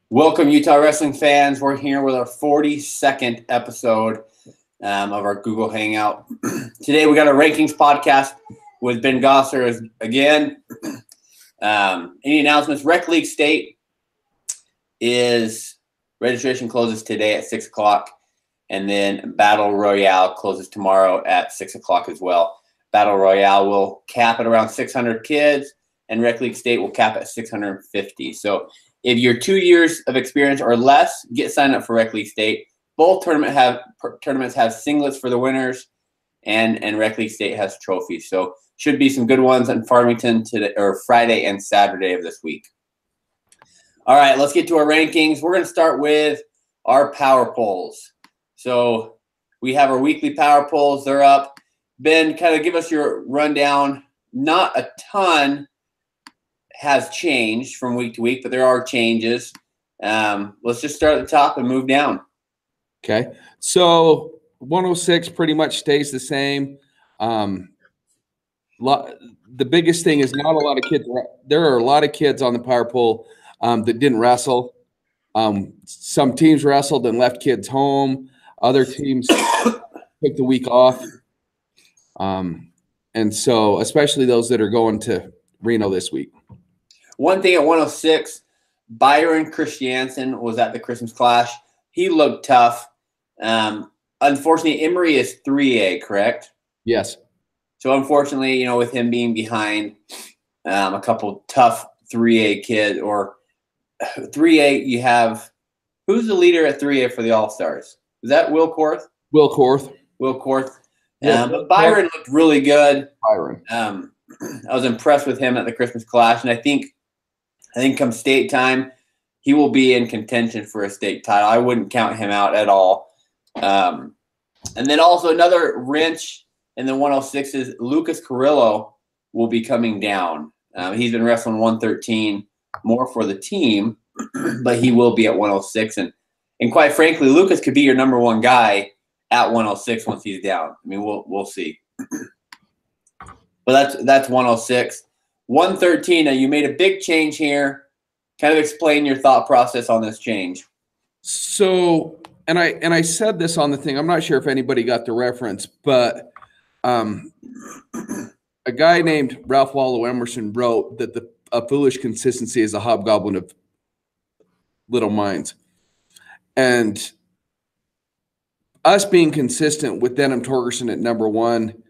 Welcome, Utah wrestling fans. We're here with our 42nd episode of our Google Hangout. Today we got a rankings podcast with Ben Gosser again. Any announcements? Rec League State registration closes today at 6 o'clock, and then Battle Royale closes tomorrow at 6 o'clock as well. Battle Royale will cap at around 600 kids, and Rec League State will cap at 650. So if you're 2 years of experience or less, get signed up for Rec League State. Both tournaments have singlets for the winners, and Rec League State has trophies. So should be some good ones in Farmington today, or Friday and Saturday of this week. All right, let's get to our rankings. We're going to start with our power polls. So we have our weekly power polls. They're up. Ben, kind of give us your rundown. Not a ton has changed from week to week, but there are changes. Let's just start at the top and move down. Okay. So 106 pretty much stays the same. The biggest thing is not a lot of kids. There are a lot of kids on the power poll that didn't wrestle. Some teams wrestled and left kids home. Other teams took the week off. And so especially those that are going to Reno this week. One thing at 106, Byron Christiansen was at the Christmas Clash. He looked tough. Unfortunately, Emory is 3A, correct? Yes. So unfortunately, with him being behind a couple tough 3A kids, or 3A, you have – who's the leader at 3A for the All-Stars? Is that Will Korth? Will Korth. Will Korth. But Byron looked really good. Byron. I was impressed with him at the Christmas Clash, and I think come state time, he will be in contention for a state title. I wouldn't count him out at all. And then also another wrench in the 106 is Lucas Carrillo will be coming down. He's been wrestling 113 more for the team, but he will be at 106. And quite frankly, Lucas could be your number one guy at 106 once he's down. I mean, we'll see. But that's 106. 113, now you made a big change here. Kind of explain your thought process on this change. So, and I said this on the thing. I'm not sure if anybody got the reference, but a guy named Ralph Waldo Emerson wrote that a foolish consistency is a hobgoblin of little minds. And us being consistent with Denham Torgerson at number one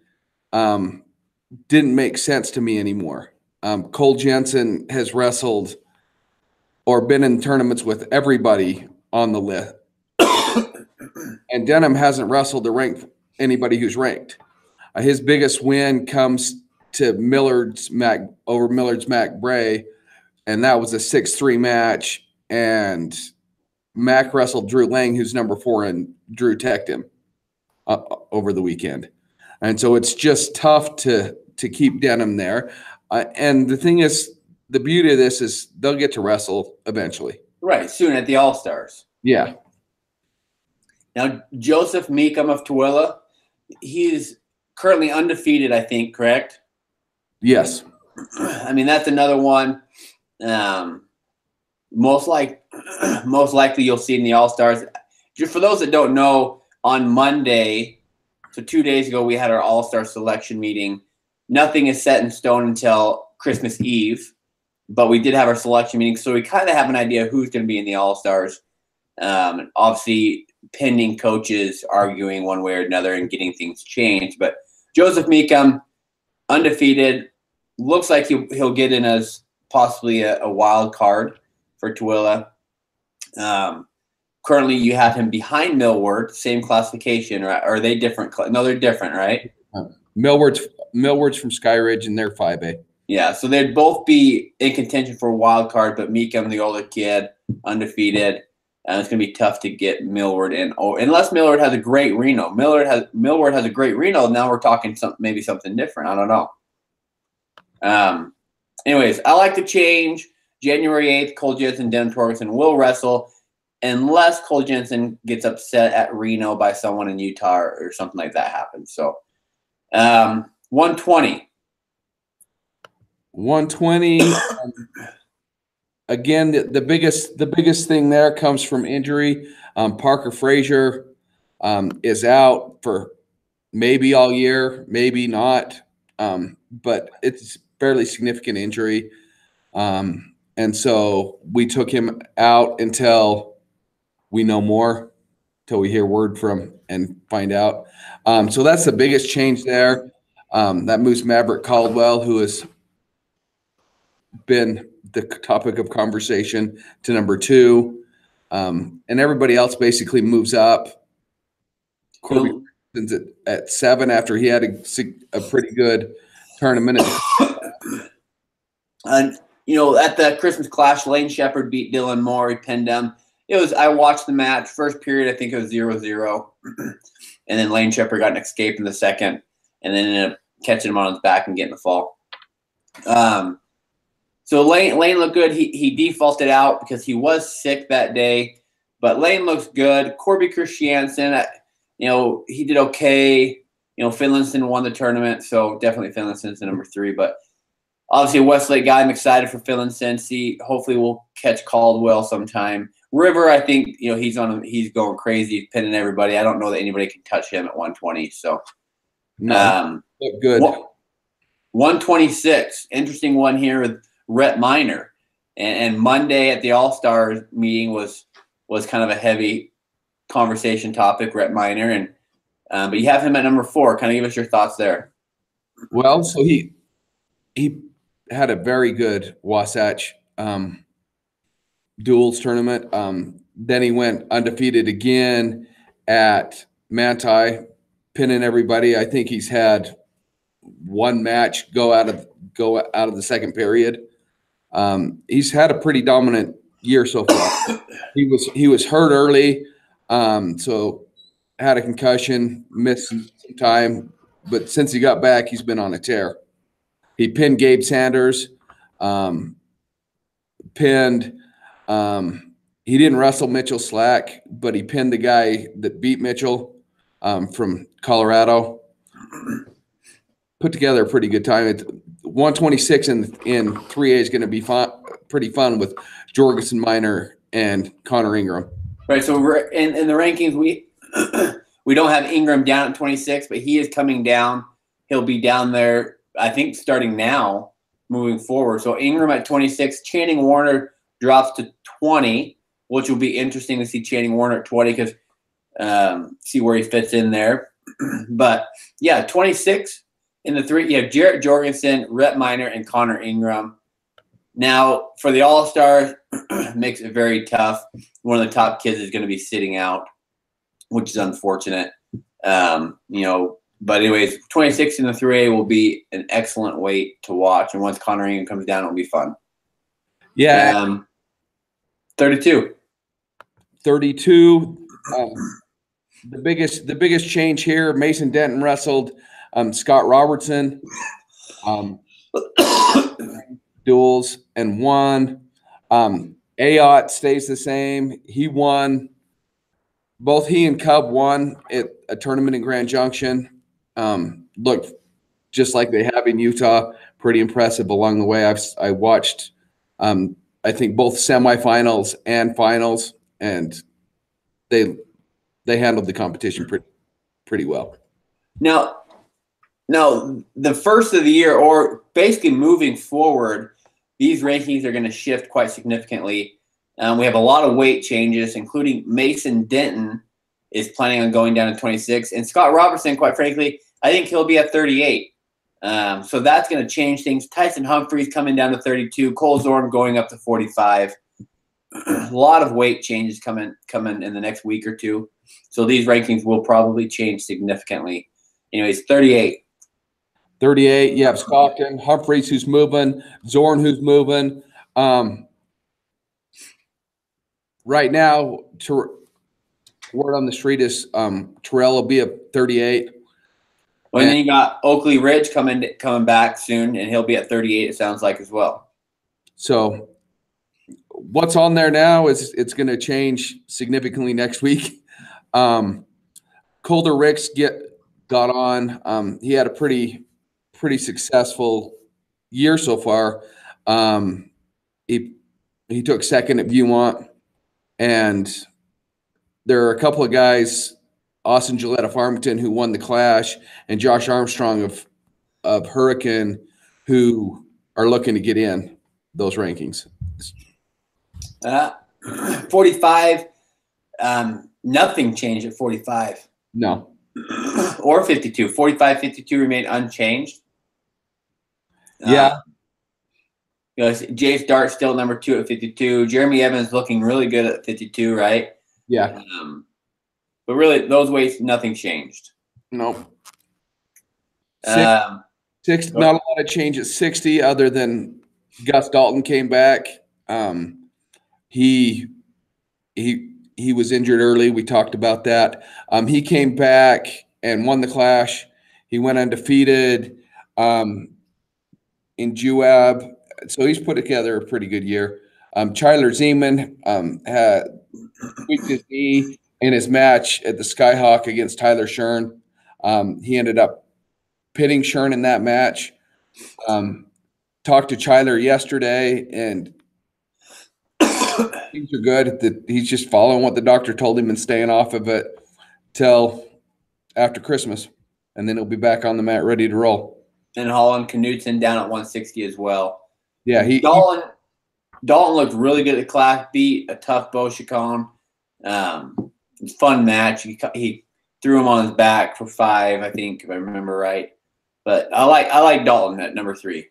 didn't make sense to me anymore. Cole Jensen has wrestled or been in tournaments with everybody on the list. And Denham hasn't wrestled anybody who's ranked. His biggest win comes to Millard's Mac Bray, and that was a 6-3 match. And Mac wrestled Drew Lang, who's number 4, and Drew teched him over the weekend. And so it's just tough to keep Denham there. And the thing is, the beauty of this is they'll get to wrestle eventually. Right, soon at the All-Stars. Yeah. Now, Joseph Meekum of Tooele, he's currently undefeated, I think, correct? Yes. I mean, that's another one. Most likely you'll see in the All-Stars. Just for those that don't know, on Monday, so 2 days ago, we had our All-Star selection meeting. Nothing is set in stone until Christmas Eve, but we did have our selection meeting, so we kind of have an idea who's going to be in the All-Stars. Obviously, pending coaches arguing one way or another and getting things changed. But Joseph Meekum, undefeated, looks like he'll get in as possibly a wild card for Tooele. Currently, you have him behind Millward, same classification, right? Or are they different? No, they're different, right? Millward's from Skyridge, and they're 5A. Yeah, so they'd both be in contention for a wild card, but Meekum, the older kid, undefeated. It's going to be tough to get Millward in. Unless Millward has a great Reno. Millward has a great Reno. Now we're talking maybe something different. I don't know. Anyways, I like the change. January 8th, Cole Jensen, Denham Torgerson will wrestle unless Cole Jensen gets upset at Reno by someone in Utah or something like that happens. So 120. 120. again, the biggest thing there comes from injury. Parker Frazier is out for maybe all year, maybe not, but it's fairly significant injury. And so we took him out until we know more, till we hear word from and find out. So that's the biggest change there. That moves Maverick Caldwell, who has been the topic of conversation, to number 2. And everybody else basically moves up. Corby at 7 after he had a pretty good tournament. And at the Christmas Clash, Lane Shepard beat Dylan Moore. He pinned him. I watched the match. First period, I think it was 0-0. And then Lane Shepard got an escape in the second and then ended up catching him on his back and getting the fall. So Lane looked good. He defaulted out because he was sick that day. But Lane looks good. Corby Christiansen, he did okay. Finlayson won the tournament, so definitely Finlayson's the number 3. But obviously a Westlake guy. I'm excited for Finlayson. Hopefully we'll catch Caldwell sometime. River, I think, he's going crazy, he's pinning everybody. I don't know that anybody can touch him at 120. So good. 126. Interesting one here with Rhett Minor. And Monday at the All-Star meeting was kind of a heavy conversation topic, Rhett Minor. And but you have him at number 4. Kind of give us your thoughts there. Well, so he had a very good Wasatch duels tournament. Then he went undefeated again at Manti, pinning everybody. I think he's had one match go out of the second period. He's had a pretty dominant year so far. He was hurt early, so had a concussion, missed some time, but since he got back, he's been on a tear. He pinned Gabe Sanders, he didn't wrestle Mitchell Slack, but he pinned the guy that beat Mitchell from Colorado. Put together a pretty good time. 126 in 3A is going to be pretty fun with Jorgensen Minor and Connor Ingram. Right. So we're in the rankings. We don't have Ingram down at 26, but he is coming down. He'll be down there, I think, starting now, moving forward. So Ingram at 26. Channing Warner drops to 20, which will be interesting to see Channing Warner at 20 because see where he fits in there. But yeah, 26 in the 3. You have Jarrett Jorgensen, Rhett Minor, and Connor Ingram. Now for the All-Stars, makes it very tough. One of the top kids is going to be sitting out, which is unfortunate. But anyways, 26 in the 3A will be an excellent weight to watch. And once Connor Ingram comes down, it'll be fun. Yeah. 32. 32. The biggest change here, Mason Denton wrestled Scott Robertson duels and won. Ayotte stays the same. He won. Both he and Cub won at a tournament in Grand Junction. Looked just like they have in Utah. Pretty impressive along the way. I watched, I think, both semifinals and finals, and they handled the competition pretty well. Now, the first of the year, or basically moving forward, these rankings are going to shift quite significantly. We have a lot of weight changes, including Mason Denton is planning on going down to 26. And Scott Robertson, quite frankly, I think he'll be at 38. So that's going to change things. Tyson Humphreys coming down to 32. Cole Zorn going up to 45. A lot of weight changes coming in the next week or two. So these rankings will probably change significantly. Anyways, 38. 38, you have Stockton, Humphreys who's moving, Zorn who's moving. Right now, word on the street is Terrell will be at 38. Well, and then you got Oakley Ridge coming back soon, and he'll be at 38, it sounds like, as well. So what's on there now is it's going to change significantly next week. Colder Ricks got on. He had a pretty successful year so far. He He took second at Viewmont, and there are a couple of guys, Austin Gillette of Farmington, who won the Clash, and Josh Armstrong of Hurricane, who are looking to get in those rankings. 45, nothing changed at 45. No. Or 52. 45, 52 remain unchanged. Yeah. Jace Dart still number 2 at 52. Jeremy Evans looking really good at 52, right? Yeah. But really, those weights, nothing changed. No. 60, not a lot of change at 60 other than Gus Dalton came back. He was injured early. We talked about that. He came back and won the Clash. He went undefeated in Juab. So he's put together a pretty good year. Chyler Zeman had tweaked his knee in his match at the Skyhawk against Tyler Shern. He ended up pitting Shern in that match. Talked to Chyler yesterday, and things are good. He's just following what the doctor told him and staying off of it till after Christmas, and then he'll be back on the mat ready to roll. And Holland Knutson down at 160 as well. Yeah, Dalton looked really good at the Clash, beat a tough Bo Chacon. Fun match. He threw him on his back for 5, I think, if I remember right. But I like Dalton at number 3.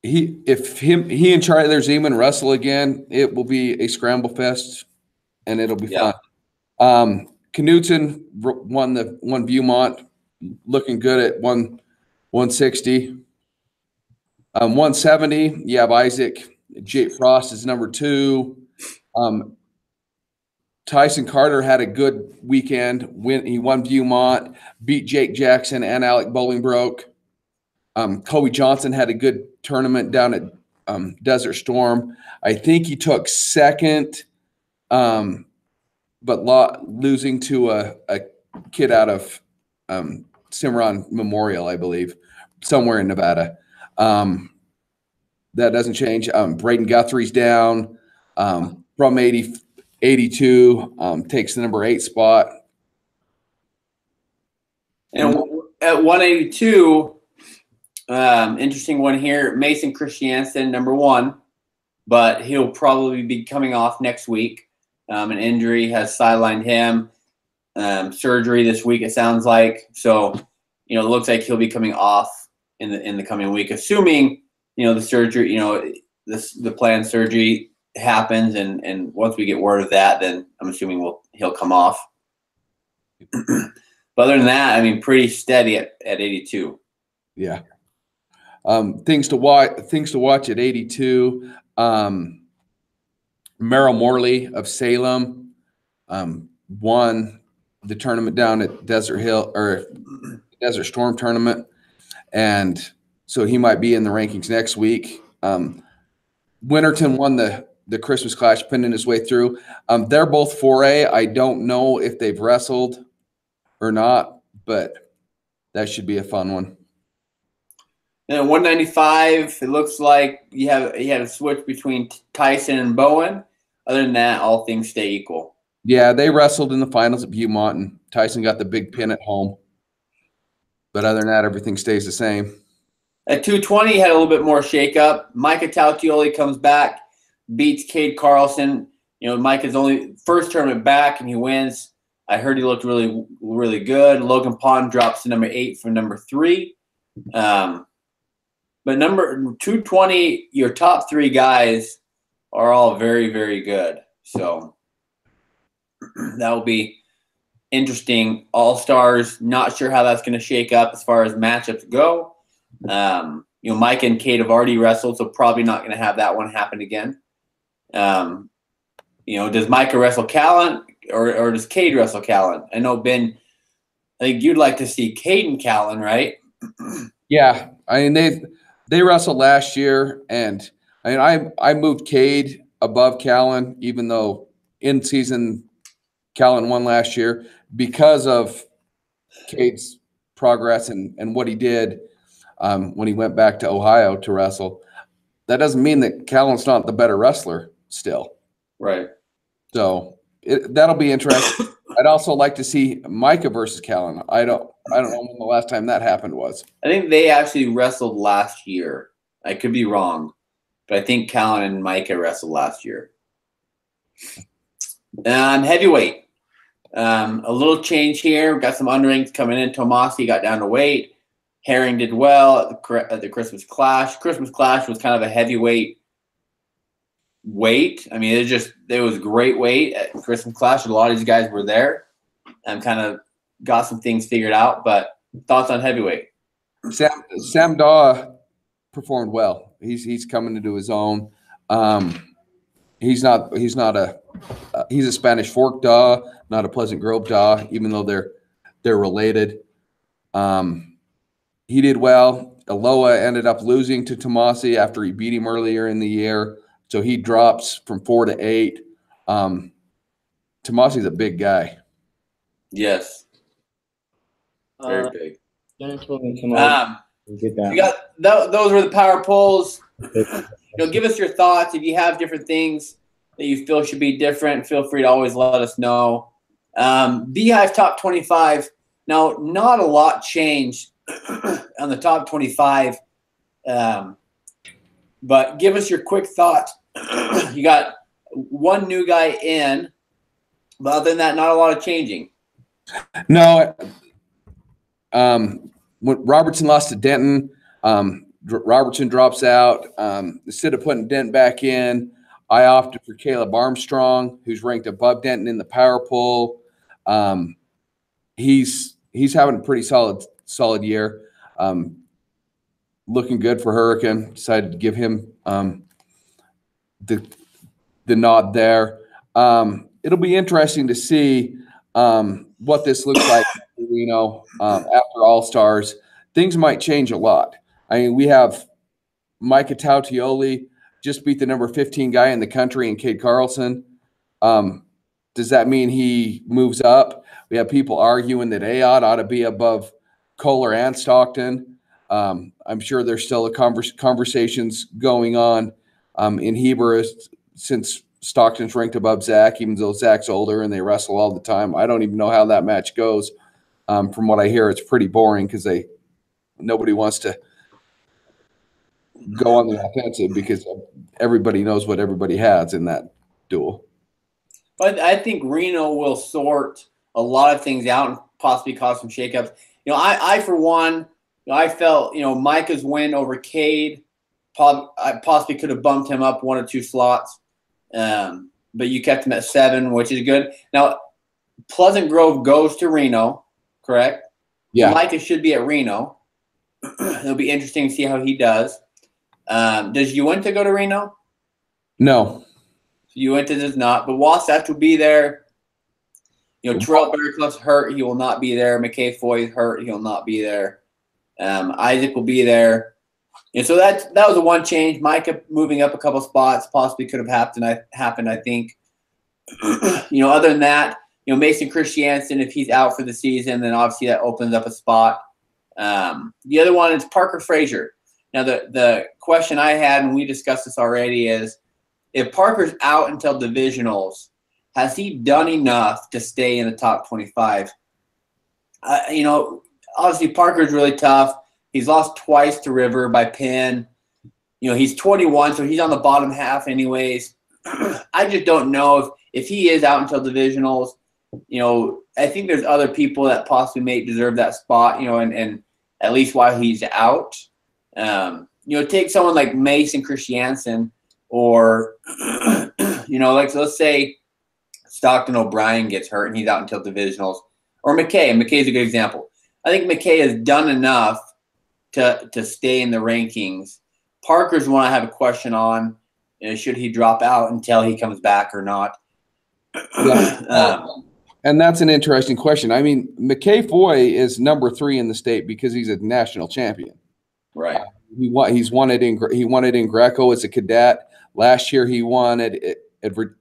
He and Chyler Zeman wrestle again, it will be a scramble fest, and it'll be fun. Knutson won Viewmont, looking good at 160. 170, you have Isaac. Jake Frost is number 2. Tyson Carter had a good weekend. He won Viewmont, beat Jake Jackson and Alec Bolingbroke. Kobe Johnson had a good tournament down at Desert Storm. I think he took second, but losing to a kid out of Cimarron Memorial, I believe, somewhere in Nevada. That doesn't change. Braden Guthrie's down from 82, takes the number 8 spot. And at 182, interesting one here, Mason Christiansen, number 1, but he'll probably be coming off next week. An injury has sidelined him. Surgery this week, it sounds like. So, it looks like he'll be coming off in the coming week, assuming the surgery, the planned surgery happens, and once we get word of that, then I'm assuming he'll come off. But other than that, I mean, pretty steady at 82. Yeah. Things to watch at 82. Merrill Morley of Salem won the tournament down at Desert Storm tournament, and so he might be in the rankings next week. Winterton won the Christmas Clash, pinning his way through. They're both 4A. I don't know if they've wrestled or not, but that should be a fun one. And 195, it looks like you had a switch between Tyson and Bowen. Other than that, all things stay equal. Yeah, they wrestled in the finals at Viewmont, and Tyson got the big pin at home. But other than that, everything stays the same. At 220, had a little bit more shakeup. Micah Tautioli comes back, beats Cade Carlson. Micah's only first tournament back, and he wins. I heard he looked really, really good. Logan Pond drops to number 8 from number 3. But number 220, your top 3 guys are all very, very good. So that will be interesting. All-Stars, not sure how that's going to shake up as far as matchups go. Mike and Cade have already wrestled, so probably not going to have that one happen again. Does Micah wrestle Callan or does Cade wrestle Callan? I know, Ben, I think you'd like to see Cade and Callan, right? Yeah. I mean, they wrestled last year, and I moved Cade above Callan, even though in season Callan won last year, because of Cade's progress and what he did when he went back to Ohio to wrestle. that doesn't mean that Callan's not the better wrestler still. Right. So that'll be interesting. I'd also like to see Micah versus Callan. I don't know when the last time that happened was. I think they actually wrestled last year. I could be wrong, but I think Callan and Micah wrestled last year. Heavyweight. A little change here. We've got some underlings coming in. Tomasi got down to weight. Herring did well at the Christmas Clash. Christmas Clash was kind of a heavyweight weight. I mean, it was great weight at Christmas Clash. A lot of these guys were there and kind of got some things figured out. But thoughts on heavyweight? Sam Daw performed well. He's coming into his own. He's a Spanish Fork Daw, not a Pleasant Grove Daw, even though they're related. He did well. Aloha ended up losing to Tomasi after he beat him earlier in the year. So he drops from 4 to 8. Tomasi's a big guy. Yes. Very big. Dennis will come over and get that. You got those were the power polls. Give us your thoughts. If you have different things that you feel should be different, feel free to always let us know. Beehive top 25. Now, not a lot changed on the top 25. But give us your quick thoughts. You got one new guy in, but other than that, not a lot of changing. No. When Robertson lost to Denton, Robertson drops out. Instead of putting Denton back in, I opted for Caleb Armstrong, who's ranked above Denton in the power poll. He's having a pretty solid year. Looking good for Hurricane. Decided to give him the nod there. It'll be interesting to see what this looks like, after All-Stars. Things might change a lot. I mean, we have Micah Tautioli just beat the number 15 guy in the country in Cade Carlson. Does that mean he moves up? We have people arguing that Ayotte ought to be above Kohler and Stockton. I'm sure there's still conversations going on in Heber since Stockton's ranked above Zach, even though Zach's older and they wrestle all the time. I don't even know how that match goes. From what I hear, it's pretty boring because nobody wants to go on the offensive because everybody knows what everybody has in that duel. But I think Reno will sort a lot of things out and possibly cause some shakeups. I for one, I felt, Micah's win over Cade, I possibly could have bumped him up 1 or 2 slots, but you kept him at 7, which is good. Now, Pleasant Grove goes to Reno, correct? Yeah. Micah should be at Reno. It'll be interesting to see how he does. Does Uinta go to Reno? No. Uinta does not, but Wasatch will be there. Terrell Bearcliff's hurt. He will not be there. McKay Foy's hurt. He will not be there. Isaac will be there. And so that was the one change. Micah moving up a couple spots possibly could have happened, I think. Other than that, Mason Christiansen, if he's out for the season, then obviously that opens up a spot. The other one is Parker Frazier. Now, the question I had, and we discussed this already, is if Parker's out until divisionals, has he done enough to stay in the top 25? Obviously Parker's really tough. He's lost twice to River by pin. He's 21, so he's on the bottom half anyways. I just don't know if he is out until divisionals. I think there's other people that possibly may deserve that spot, and at least while he's out. Take someone like Mason Christiansen or, let's say Stockton O'Brien gets hurt and he's out until divisionals. Or McKay. McKay's a good example. I think McKay has done enough to stay in the rankings. Parker's one I have a question on. Should he drop out until he comes back or not? Yeah. And that's an interesting question. I mean, McKay Foy is number 3 in the state because he's a national champion. Right. He won it in Greco as a cadet. Last year he won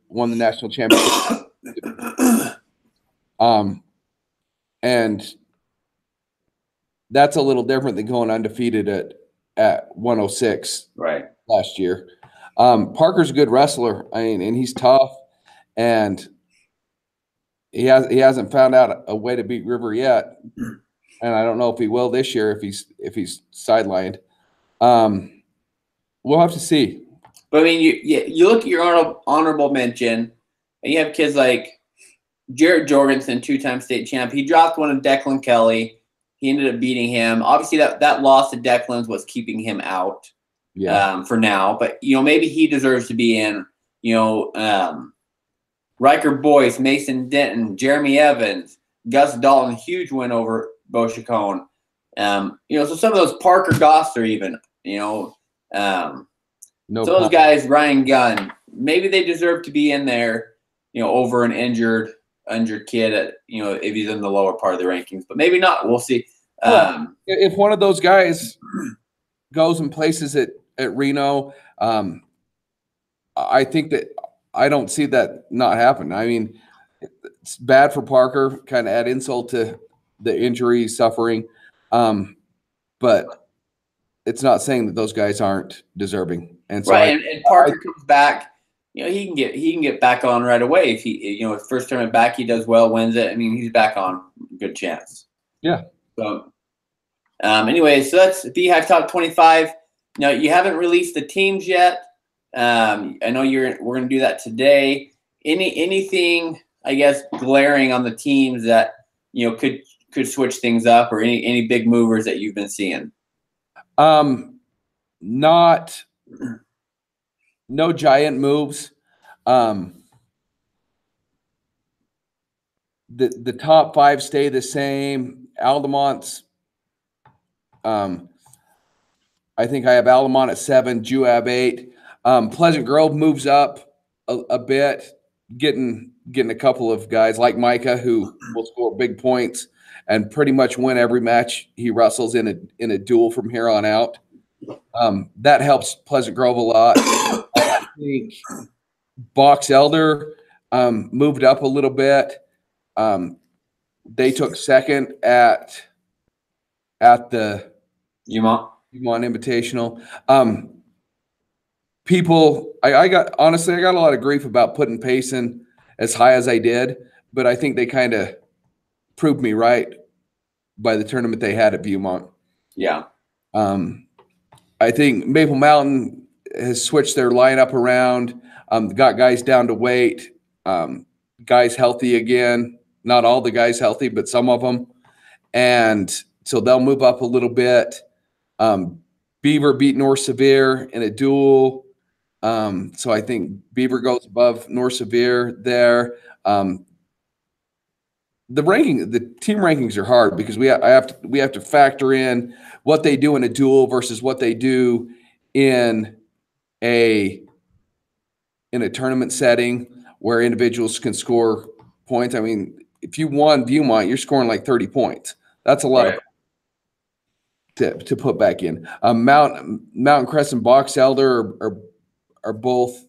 won the national championship. And that's a little different than going undefeated at 106. Right. last year. Parker's a good wrestler. I mean, and he's tough, and he hasn't found out a way to beat River yet. And I don't know if he will this year if he's sidelined. We'll have to see. But I mean, you look at your honorable mention, and you have kids like Jared Jorgensen, 2-time state champ. He dropped one of Declan Kelly. He ended up beating him. Obviously, that loss to Declan's was keeping him out for now. But, maybe he deserves to be in. Riker Boyce, Mason Denton, Jeremy Evans, Gus Dalton, huge win over Bo Chacon. So some of those Parker Gosser even, some of those guys, Ryan Gunn, maybe they deserve to be in there, over an injured kid at, if he's in the lower part of the rankings, but maybe not. We'll see. If one of those guys goes and places it at Reno, I think that I don't see that not happen. I mean, it's bad for Parker, kind of add insult to the injury suffering. But it's not saying that those guys aren't deserving. And so and Parker comes back, he can get back on right away. If he, his first tournament back, he does well, wins it. I mean, he's back on, good chance. Yeah. So, anyway, so that's Beehive Top 25. Now, you haven't released the teams yet. I know we're going to do that today. Anything, I guess, glaring on the teams that, could switch things up, or any big movers that you've been seeing? No giant moves. The top 5 stay the same. Altamont's, I think I have Altamont at 7, Juab 8. Pleasant Grove moves up a bit, getting a couple of guys like Micah who will score big points and pretty much win every match he wrestles in a duel from here on out. That helps Pleasant Grove a lot. I think Box Elder moved up a little bit. They took second at the UMont Invitational. I got a lot of grief about putting Payson as high as I did, but I think they kind of proved me right by the tournament they had at Viewmont. Yeah. I think Maple Mountain has switched their lineup around, got guys down to weight, guys healthy again. Not all the guys healthy, but some of them. And so they'll move up a little bit. Beaver beat North Severe in a duel. So I think Beaver goes above North Severe there. The team rankings are hard because we have to factor in what they do in a duel versus what they do in a tournament setting where individuals can score points. I mean, if you won Viewmont, you're scoring like 30 points. That's a lot to put back in. Mountain Crest and Box Elder are both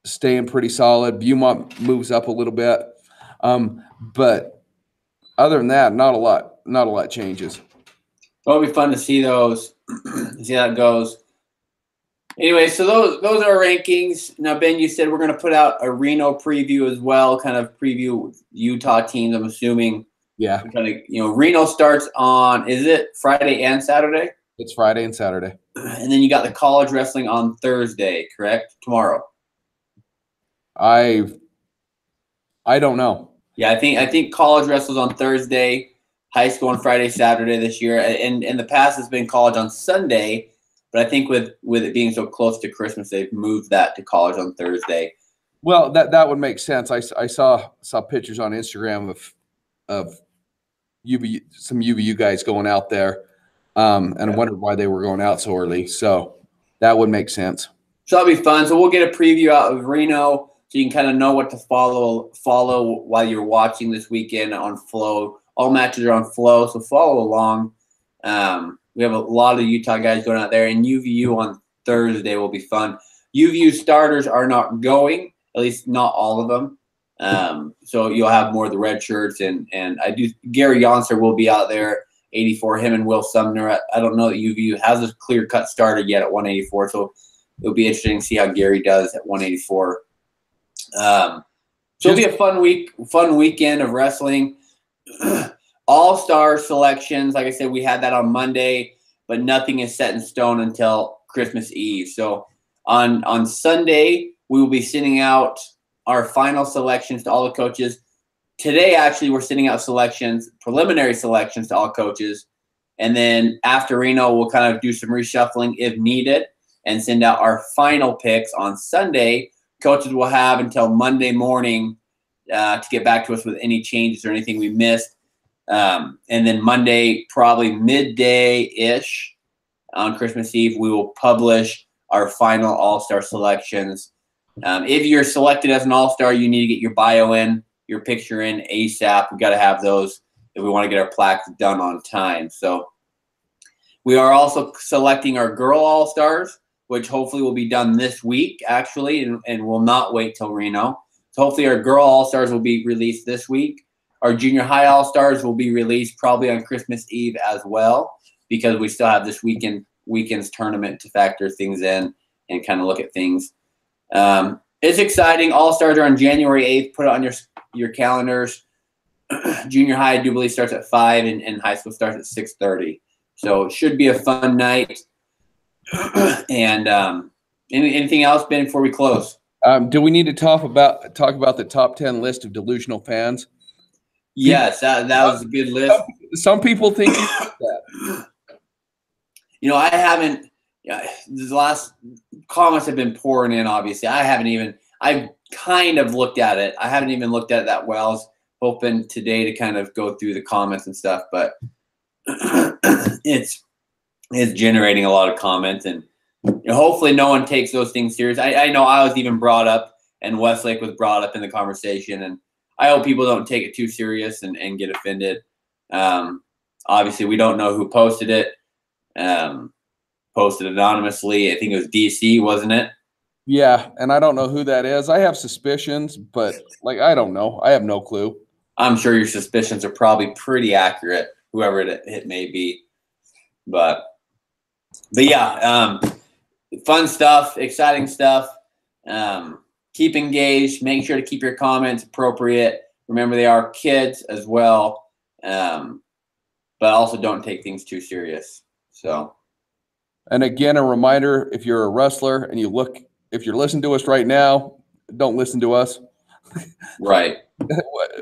staying pretty solid. Viewmont moves up a little bit. But other than that, not a lot changes. Well, it'll be fun to see those, see how it goes. Anyway, so those are our rankings. Now, Ben, you said we're going to put out a Reno preview as well, kind of preview Utah teams, I'm assuming. Yeah. Reno starts on, is it Friday and Saturday? It's Friday and Saturday. And then you got the college wrestling on Thursday, correct? Tomorrow. I don't know. Yeah, I think college wrestles on Thursday, high school on Friday, Saturday this year. And in the past, it's been college on Sunday. But I think with it being so close to Christmas, they've moved that to college on Thursday. Well, that would make sense. I saw pictures on Instagram of some UVU guys going out there, and I wondered why they were going out so early. So that would make sense. So that'll be fun. So we'll get a preview out of Reno, so you can kind of know what to follow while you're watching this weekend on Flow. All matches are on Flow, so follow along. We have a lot of Utah guys going out there, and UVU on Thursday will be fun. UVU starters are not going, at least not all of them. So you'll have more of the red shirts, and Gary Yonser will be out there 184. Him and Will Sumner. I don't know that UVU has a clear-cut starter yet at 184, so it'll be interesting to see how Gary does at 184. So it'll be a fun weekend of wrestling. All-star selections, like I said, we had that on Monday, but nothing is set in stone until Christmas Eve. So on Sunday, we will be sending out our final selections to all the coaches. Today, actually, we're sending out preliminary selections to all coaches. And then after Reno, we'll kind of do some reshuffling if needed and send out our final picks on Sunday. Coaches will have until Monday morning to get back to us with any changes or anything we missed. And then Monday, probably midday-ish on Christmas Eve, we will publish our final all-star selections. If you're selected as an all-star, you need to get your bio in, your picture in ASAP. We've got to have those if we want to get our plaques done on time. So we are also selecting our girl all-stars, which hopefully will be done this week, actually, and will not wait till Reno. So hopefully our girl all-stars will be released this week. Our junior high all-stars will be released probably on Christmas Eve as well, because we still have this weekend's tournament to factor things in and kind of look at things. It's exciting. All-stars are on January 8th. Put it on your calendars. Junior high, I do believe, starts at 5, and high school starts at 6:30. So it should be a fun night. And anything else, Ben, before we close? Do we need to talk about the top 10 list of delusional fans? Yes, that was a good list. Some people think that. You know, I haven't. The last comments have been pouring in. Obviously, I've kind of looked at it. I haven't even looked at it that well. I was hoping today to kind of go through the comments and stuff, but it's generating a lot of comments, and hopefully no one takes those things serious. I know I was even brought up, and Westlake was brought up in the conversation, and I hope people don't take it too serious and get offended. Obviously, we don't know who posted it. Posted anonymously. I think it was DC, wasn't it? Yeah, and I don't know who that is. I have suspicions, but I don't know. I have no clue. I'm sure your suspicions are probably pretty accurate, whoever it may be. But yeah, fun stuff, exciting stuff. Keep engaged. Make sure to keep your comments appropriate. Remember, they are kids as well, but also don't take things too serious. So, and again, a reminder: if you're a wrestler and if you're listening to us right now, don't listen to us. Right.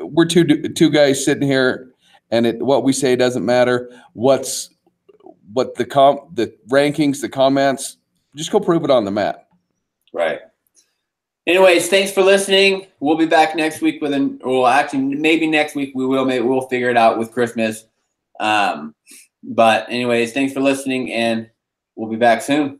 We're two guys sitting here, and what we say doesn't matter. What the rankings, the comments, just go prove it on the mat. Right. Anyways, thanks for listening. We'll be back next week maybe next week we will. Maybe we'll figure it out with Christmas. But anyways, thanks for listening, and we'll be back soon.